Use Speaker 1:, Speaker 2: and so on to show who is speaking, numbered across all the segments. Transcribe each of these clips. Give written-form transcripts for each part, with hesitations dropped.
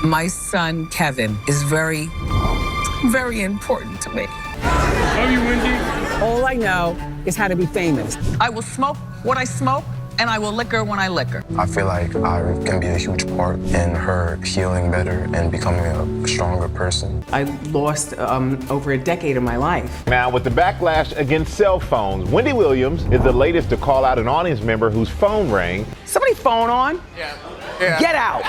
Speaker 1: My son, Kevin, is very, very important to me.
Speaker 2: Love you, Wendy.
Speaker 3: All I know is how to be famous.
Speaker 1: I will smoke what I smoke, and I will liquor when I liquor.
Speaker 4: I feel like I can be a huge part in her healing better and becoming a stronger person.
Speaker 3: I lost over a decade of my life.
Speaker 5: Now, with the backlash against cell phones, Wendy Williams is the latest to call out an audience member whose phone rang.
Speaker 3: Somebody phone on?
Speaker 5: Yeah.
Speaker 3: Get out.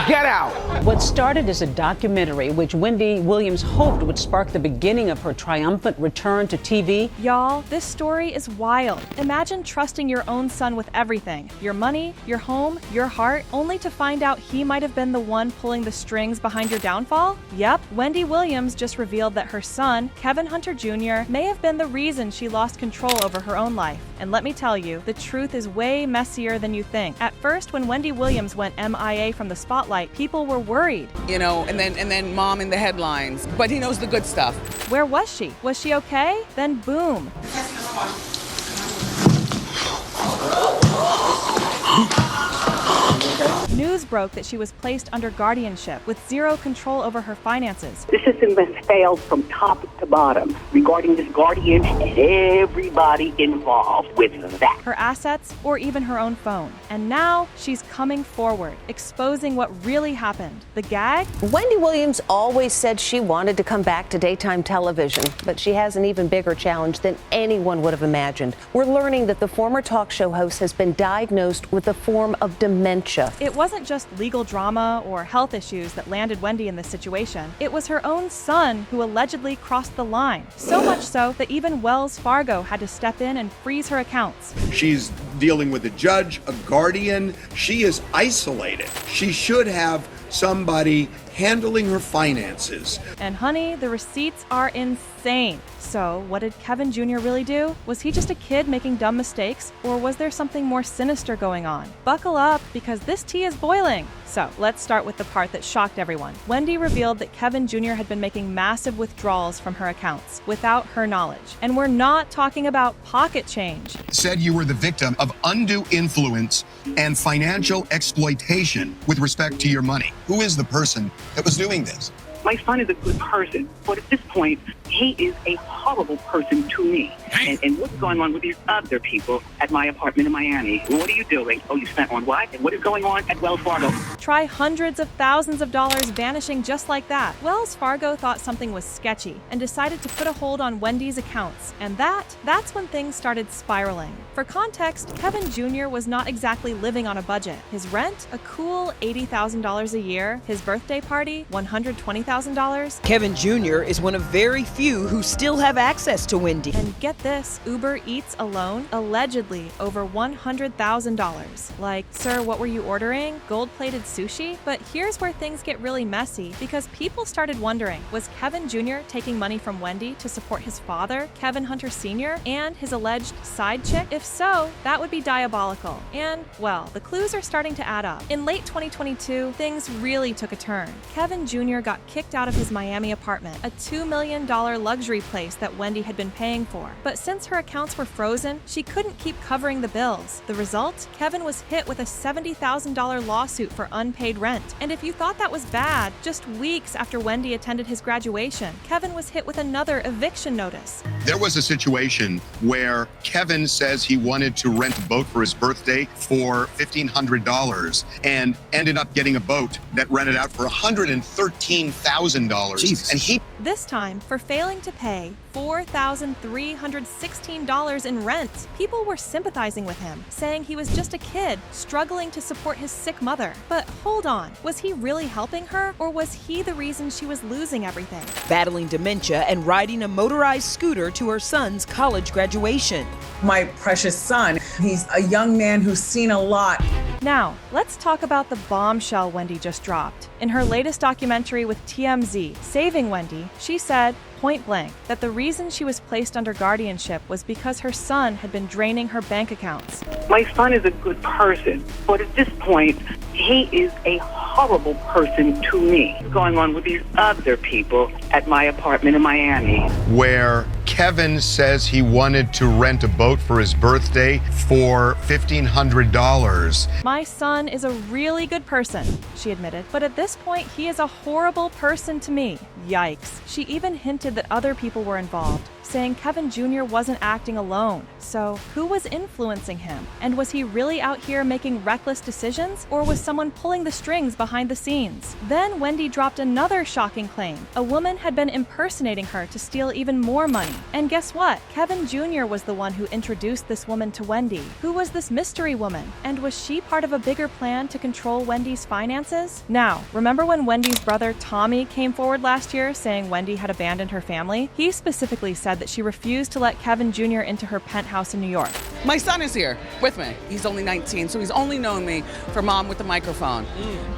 Speaker 3: Get out.
Speaker 6: What started as a documentary, which Wendy Williams hoped would spark the beginning of her triumphant return to TV.
Speaker 7: Y'all, this story is wild. Imagine trusting your own son with everything. Your money, your home, your heart, only to find out he might have been the one pulling the strings behind your downfall? Yep, Wendy Williams just revealed that her son, Kevin Hunter Jr., may have been the reason she lost control over her own life. And let me tell you, the truth is way messier than you think. At first, when Wendy Williams went MIA from the spotlight, people were worried.
Speaker 3: You know, and then mom in the headlines. But he knows the good stuff.
Speaker 7: Where was she? Was she okay? Then boom. News broke that she was placed under guardianship with zero control over her finances.
Speaker 8: The system has failed from top to bottom regarding this guardian and everybody involved with that.
Speaker 7: Her assets, or even her own phone. And now she's coming forward, exposing what really happened. The gag?
Speaker 9: Wendy Williams always said she wanted to come back to daytime television, but she has an even bigger challenge than anyone would have imagined. We're learning that the former talk show host has been diagnosed with a form of dementia.
Speaker 7: It wasn't just legal drama or health issues that landed Wendy in this situation. It was her own son who allegedly crossed the line. So much so that even Wells Fargo had to step in and freeze her accounts.
Speaker 2: She's dealing with a judge, a guardian. She is isolated. She should have somebody handling her finances.
Speaker 7: And honey, the receipts are insane. So, what did Kevin Jr. really do? Was he just a kid making dumb mistakes, or was there something more sinister going on? Buckle up, because this tea is boiling. So, let's start with the part that shocked everyone. Wendy revealed that Kevin Jr. had been making massive withdrawals from her accounts without her knowledge. And we're not talking about pocket change.
Speaker 10: Said you were the victim of undue influence and financial exploitation with respect to your money. Who is the person that was doing this?
Speaker 8: My son is a good person, but at this point, he is a horrible person to me. And what's going on with these other people at my apartment in Miami? What are you doing? Oh, you spent on what? And what is going on at Wells Fargo?
Speaker 7: Try hundreds of thousands of dollars vanishing just like that. Wells Fargo thought something was sketchy and decided to put a hold on Wendy's accounts. And that's when things started spiraling. For context, Kevin Jr. was not exactly living on a budget. His rent, a cool $80,000 a year. His birthday party, $120,000.
Speaker 11: Kevin Jr. is one of very few who still have access to Wendy.
Speaker 7: And get this, Uber Eats alone, allegedly over $100,000. Like, sir, what were you ordering? Gold-plated sushi? But here's where things get really messy, because people started wondering, was Kevin Jr. taking money from Wendy to support his father, Kevin Hunter Sr., and his alleged side chick? If so, that would be diabolical. And, well, the clues are starting to add up. In late 2022, things really took a turn. Kevin Jr. got kicked out of his Miami apartment, a $2 million luxury place that Wendy had been paying for. But since her accounts were frozen, she couldn't keep covering the bills. The result? Kevin was hit with a $70,000 lawsuit for unpaid rent. And if you thought that was bad, just weeks after Wendy attended his graduation, Kevin was hit with another eviction notice.
Speaker 10: There was a situation where Kevin says he wanted to rent a boat for his birthday for $1,500 and ended up getting a boat that rented out for $113,000. And
Speaker 7: This time for failing to pay $4,316 in rent. People were sympathizing with him, saying he was just a kid struggling to support his sick mother. But hold on, was he really helping her, or was he the reason she was losing everything?
Speaker 11: Battling dementia and riding a motorized scooter to her son's college graduation.
Speaker 3: My precious son, he's a young man who's seen a lot.
Speaker 7: Now, let's talk about the bombshell Wendy just dropped. In her latest documentary with TMZ, Saving Wendy, she said, point blank, that the reason she was placed under guardianship was because her son had been draining her bank accounts.
Speaker 8: My son is a good person, but at this point, he is a horrible person to me. What's going on with these other people at my apartment in Miami?
Speaker 10: Where Kevin says he wanted to rent a boat for his birthday for $1,500.
Speaker 7: My son is a really good person, she admitted, but at this point, he is a horrible person to me. Yikes. She even hinted that other people were involved, saying Kevin Jr. wasn't acting alone. So, who was influencing him? And was he really out here making reckless decisions? Or was someone pulling the strings behind the scenes? Then Wendy dropped another shocking claim. A woman had been impersonating her to steal even more money. And guess what? Kevin Jr. was the one who introduced this woman to Wendy. Who was this mystery woman? And was she part of a bigger plan to control Wendy's finances? Now, remember when Wendy's brother Tommy came forward last year saying Wendy had abandoned her family? He specifically said that she refused to let Kevin Jr. into her penthouse in New York.
Speaker 12: My son is here with me. He's only 19, so he's only known me for Mom with the microphone,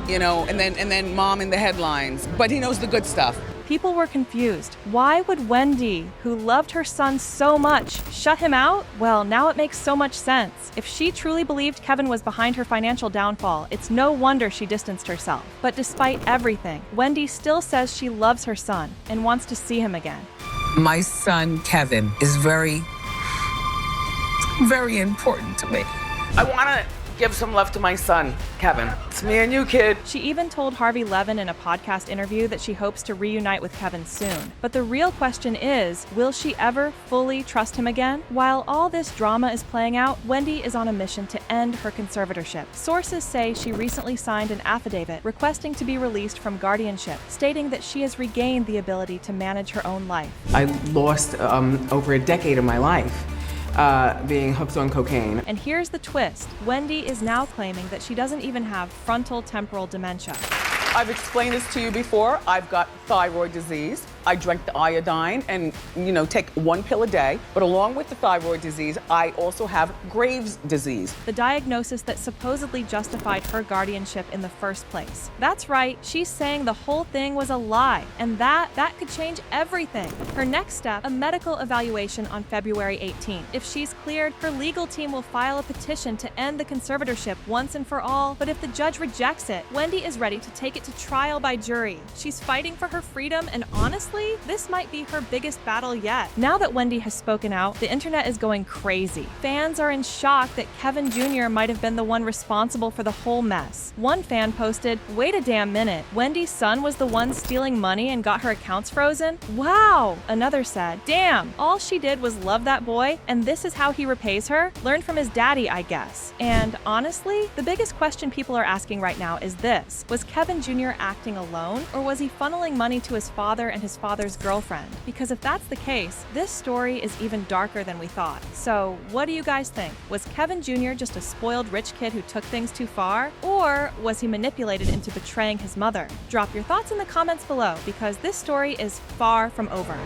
Speaker 12: you know, and then Mom in the headlines. But he knows the good stuff.
Speaker 7: People were confused. Why would Wendy, who loved her son so much, shut him out? Well, now it makes so much sense. If she truly believed Kevin was behind her financial downfall, it's no wonder she distanced herself. But despite everything, Wendy still says she loves her son and wants to see him again.
Speaker 1: My son, Kevin, is very important to me.
Speaker 12: I want to give some love to my son, Kevin. It's me and you, kid.
Speaker 7: She even told Harvey Levin in a podcast interview that she hopes to reunite with Kevin soon. But the real question is, will she ever fully trust him again? While all this drama is playing out, Wendy is on a mission to end her conservatorship. Sources say she recently signed an affidavit requesting to be released from guardianship, stating that she has regained the ability to manage her own life.
Speaker 13: I lost over a decade of my life. Being hooked on cocaine.
Speaker 7: And here's the twist. Wendy is now claiming that she doesn't even have frontal temporal dementia.
Speaker 12: I've explained this to you before. I've got thyroid disease. I drank the iodine and, take one pill a day. But along with the thyroid disease, I also have Graves' disease.
Speaker 7: The diagnosis that supposedly justified her guardianship in the first place. That's right, she's saying the whole thing was a lie, and that could change everything. Her next step, a medical evaluation on February 18th. If she's cleared, her legal team will file a petition to end the conservatorship once and for all. But if the judge rejects it, Wendy is ready to take it to trial by jury. She's fighting for her freedom, and honestly, this might be her biggest battle yet. Now that Wendy has spoken out, the internet is going crazy. Fans are in shock that Kevin Jr. might have been the one responsible for the whole mess. One fan posted, "Wait a damn minute, Wendy's son was the one stealing money and got her accounts frozen? Wow!" Another said, "Damn, all she did was love that boy, and this is how he repays her? Learned from his daddy, I guess." And honestly, the biggest question people are asking right now is this: was Kevin Jr. acting alone, or was he funneling money to his father and his father's girlfriend? Because if that's the case, this story is even darker than we thought. So, what do you guys think? Was Kevin Jr. just a spoiled rich kid who took things too far? Or was he manipulated into betraying his mother? Drop your thoughts in the comments below, because this story is far from over.